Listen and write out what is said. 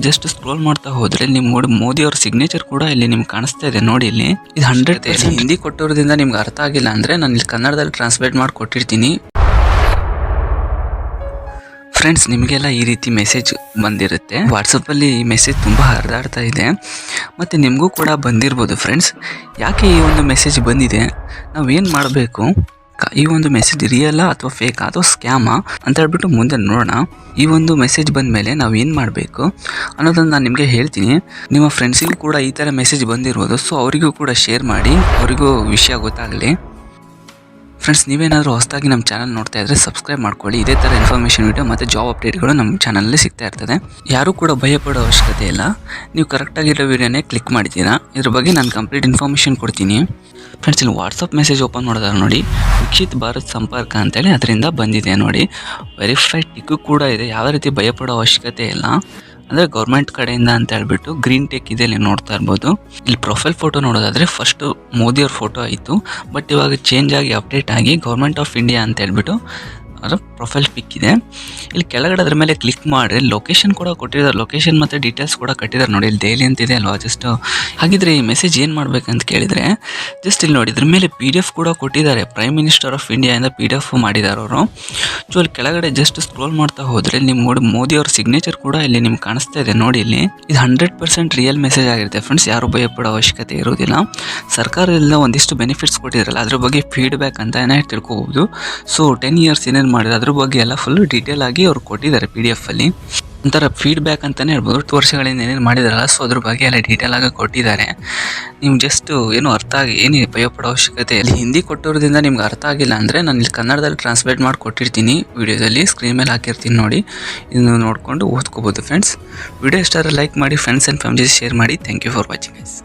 Just scroll ಮಾಡ್ತಾ ಹೋದ್ರೆ ನಿಮ್ ಮೋದಿ ಅವರ ಸಿಗ್ನೇಚರ್ ಕೂಡ ಇಲ್ಲಿ ನಿಮ್ಗೆ ಕಾಣಿಸ್ತಾ ಇದೆ ನೋಡಿ. ಇಲ್ಲಿ ಇದು 100% ಹಿಂದಿ ಕೊಟ್ಟಿರೋದ್ರಿಂದ ನಿಮ್ಗೆ ಅರ್ಥ ಆಗಿಲ್ಲ ಅಂದ್ರೆ ನಾನು ಇಲ್ಲಿ ಕನ್ನಡದಲ್ಲಿ ಟ್ರಾನ್ಸ್ಲೇಟ್ ಮಾಡಿ ಕೊಟ್ಟಿರ್ತೀನಿ. ಫ್ರೆಂಡ್ಸ್, ನಿಮಗೆಲ್ಲ ಈ ರೀತಿ ಮೆಸೇಜ್ ಬಂದಿರುತ್ತೆ. ವಾಟ್ಸಪ್ಪಲ್ಲಿ ಈ ಮೆಸೇಜ್ ತುಂಬ ಹರಿದಾಡ್ತಾ ಇದೆ ಮತ್ತು ನಿಮಗೂ ಕೂಡ ಬಂದಿರ್ಬೋದು. ಫ್ರೆಂಡ್ಸ್, ಯಾಕೆ ಈ ಒಂದು ಮೆಸೇಜ್ ಬಂದಿದೆ, ನಾವೇನು ಮಾಡಬೇಕು, ಈ ಒಂದು ಮೆಸೇಜ್ ರಿಯಲ್ಲ ಅಥವಾ ಫೇಕ್ ಅಥವಾ ಸ್ಕ್ಯಾಮಾ ಅಂತ ಹೇಳ್ಬಿಟ್ಟು ಮುಂದೆ ನೋಡೋಣ. ಈ ಒಂದು ಮೆಸೇಜ್ ಬಂದ ಮೇಲೆ ನಾವು ಏನು ಮಾಡಬೇಕು ಅನ್ನೋದನ್ನು ನಾನು ನಿಮಗೆ ಹೇಳ್ತೀನಿ. ನಿಮ್ಮ ಫ್ರೆಂಡ್ಸಿಗೂ ಕೂಡ ಈ ಥರ ಮೆಸೇಜ್ ಬಂದಿರ್ಬೋದು, ಸೊ ಅವರಿಗೂ ಕೂಡ ಶೇರ್ ಮಾಡಿ, ಅವರಿಗೂ ವಿಷಯ ಗೊತ್ತಾಗಲಿ. ಫ್ರೆಂಡ್ಸ್, ನೀವೇನಾದರೂ ಹೊಸದಾಗಿ ನಮ್ಮ ಚಾನಲ್ ನೋಡ್ತಾ ಇದ್ದರೆ ಸಬ್ಸ್ಕ್ರೈಬ್ ಮಾಡ್ಕೊಳ್ಳಿ. ಇದೇ ಥರ ಇನ್ಫಾರ್ಮೇಷನ್ ವಿಡಿಯೋ ಮತ್ತು ಜಾಬ್ ಅಪ್ಡೇಟ್ಗಳು ನಮ್ಮ ಚಾನಲಲ್ಲಿ ಸಿಗ್ತಾ ಇರ್ತದೆ. ಯಾರೂ ಕೂಡ ಭಯಪಡೋ ಅವಶ್ಯಕತೆ ಇಲ್ಲ. ನೀವು ಕರೆಕ್ಟಾಗಿರೋ ವಿಡಿಯೋನೇ ಕ್ಲಿಕ್ ಮಾಡಿದ್ದೀರಾ, ಇದ್ರ ಬಗ್ಗೆ ನಾನು ಕಂಪ್ಲೀಟ್ ಇನ್ಫಾರ್ಮೇಷನ್ ಕೊಡ್ತೀನಿ. ಫ್ರೆಂಡ್ಸ್, ಇಲ್ಲಿ ವಾಟ್ಸಪ್ ಮೆಸೇಜ್ ಓಪನ್ ಮಾಡಿದಾಗ ನೋಡಿ, ವಿಕ್ಷಿತ್ ಭಾರತ್ ಸಂಪರ್ಕ ಅಂತೇಳಿ ಅದರಿಂದ ಬಂದಿದೆ ನೋಡಿ. ವೆರಿಫೈಡ್ ಟಿಕ್ಕು ಕೂಡ ಇದೆ. ಯಾವ ರೀತಿ ಭಯಪಡೋ ಅವಶ್ಯಕತೆ ಇಲ್ಲ. ಅಂದರೆ ಗೌರ್ಮೆಂಟ್ ಕಡೆಯಿಂದ ಅಂತ ಹೇಳ್ಬಿಟ್ಟು ಗ್ರೀನ್ ಟೆಕ್ ಇದೆ, ನೀವು ನೋಡ್ತಾ ಇರ್ಬೋದು. ಇಲ್ಲಿ ಪ್ರೊಫೈಲ್ ಫೋಟೋ ನೋಡೋದಾದರೆ ಫಸ್ಟು ಮೋದಿಯವ್ರ ಫೋಟೋ ಆಯಿತು, ಬಟ್ ಇವಾಗ ಚೇಂಜ್ ಆಗಿ ಅಪ್ಡೇಟ್ ಆಗಿ ಗೌರ್ಮೆಂಟ್ ಆಫ್ ಇಂಡಿಯಾ ಅಂತ ಹೇಳ್ಬಿಟ್ಟು ಅದರ ಪ್ರೊಫೈಲ್ ಪಿಕ್ ಇದೆ. ಇಲ್ಲಿ ಕೆಳಗಡೆ ಅದ್ರ ಮೇಲೆ ಕ್ಲಿಕ್ ಮಾಡಿ ಲೊಕೇಶನ್ ಕೂಡ ಕೊಟ್ಟಿದ್ದಾರೆ, ಲೊಕೇಶನ್ ಮತ್ತು ಡೀಟೇಲ್ಸ್ ಕೂಡ ಕಟ್ಟಿದ್ದಾರೆ ನೋಡಿ. ಇಲ್ಲಿ ಡೈಲಿ ಅಂತಿದೆ ಅಲ್ವಾ. ಜಸ್ಟ್ ಹಾಗಿದ್ರೆ ಈ ಮೆಸೇಜ್ ಏನು ಮಾಡಬೇಕಂತ ಕೇಳಿದರೆ, ಜಸ್ಟ್ ಇಲ್ಲಿ ನೋಡಿ, ಇದ್ರ ಮೇಲೆ PDF ಕೂಡ ಕೊಟ್ಟಿದ್ದಾರೆ. ಪ್ರೈಮ್ ಮಿನಿಸ್ಟರ್ ಆಫ್ ಇಂಡಿಯಾದಿಂದ PDF ಮಾಡಿದ್ದಾರೆ ಅವರು. ಸೊ ಅಲ್ಲಿ ಕೆಳಗಡೆ ಜಸ್ಟ್ ಸ್ಕ್ರೋಲ್ ಮಾಡ್ತಾ ಹೋದರೆ ನಿಮ್ಮ ಮೋದಿ ಅವ್ರ ಸಿಗ್ನೇಚರ್ ಕೂಡ ಇಲ್ಲಿ ನಿಮ್ಗೆ ಕಾಣಿಸ್ತಾ ಇದೆ ನೋಡಿ. ಇಲ್ಲಿ ಇದು 100% ರಿಯಲ್ ಮೆಸೇಜ್ ಆಗಿರುತ್ತೆ ಫ್ರೆಂಡ್ಸ್. ಯಾರು ಭಯಪಡೋ ಅವಶ್ಯಕತೆ ಇರೋದಿಲ್ಲ. ಸರ್ಕಾರದಿಂದ ಒಂದಿಷ್ಟು ಬೆನಿಫಿಟ್ಸ್ ಕೊಟ್ಟಿದ್ರಲ್ಲ, ಅದ್ರ ಬಗ್ಗೆ ಫೀಡ್ಬ್ಯಾಕ್ ಅಂತಾನೆ ತಿಳ್ಕೊಬೋದು. ಸೊ 10 ಇಯರ್ಸ್ ಏನೇನು ಮಾಡಿದ್ರೆ ಅದ್ರ ಬಗ್ಗೆ ಎಲ್ಲ ಫುಲ್ ಡೀಟೇಲ್ ಆಗಿ ಅವ್ರು ಕೊಟ್ಟಿದ್ದಾರೆ PDF ಅಲ್ಲಿ. ಒಂಥರ ಫೀಡ್ಬ್ಯಾಕ್ ಅಂತಲೇ ಹೇಳ್ಬೋದು. 2 ವರ್ಷಗಳಿಂದ ಏನೇನು ಮಾಡಿದಾರಲ್ಲ, ಸೊ ಅದ್ರ ಬಗ್ಗೆ ಎಲ್ಲ ಡೀಟೇಲ್ ಆಗಿ ಕೊಟ್ಟಿದ್ದಾರೆ. ನೀವು ಜಸ್ಟ್ ಏನು ಅರ್ಥ ಆಗಿ ಏನು ಭಯಪಡೋ ಅವಶ್ಯಕತೆ ಇಲ್ಲಿ ಹಿಂದಿ ಕೊಟ್ಟಿರೋದ್ರಿಂದ ನಿಮ್ಗೆ ಅರ್ಥ ಆಗಿಲ್ಲ ಅಂದರೆ ನಾನು ಇಲ್ಲಿ ಕನ್ನಡದಲ್ಲಿ ಟ್ರಾನ್ಸ್ಲೇಟ್ ಮಾಡಿ ಕೊಟ್ಟಿರ್ತೀನಿ. ವಿಡಿಯೋದಲ್ಲಿ ಸ್ಕ್ರೀನ್ ಮೇಲೆ ಹಾಕಿರ್ತೀನಿ ನೋಡಿ, ಇದನ್ನು ನೋಡಿಕೊಂಡು ಓದ್ಕೋಬೋದು. ಫ್ರೆಂಡ್ಸ್, ವಿಡಿಯೋ ಇಷ್ಟ ಆದರೆ ಲೈಕ್ ಮಾಡಿ, ಫ್ರೆಂಡ್ಸ್ ಆ್ಯಂಡ್ ಫ್ಯಾಮಿಲಿ ಶೇರ್ ಮಾಡಿ. Thank you for watching guys.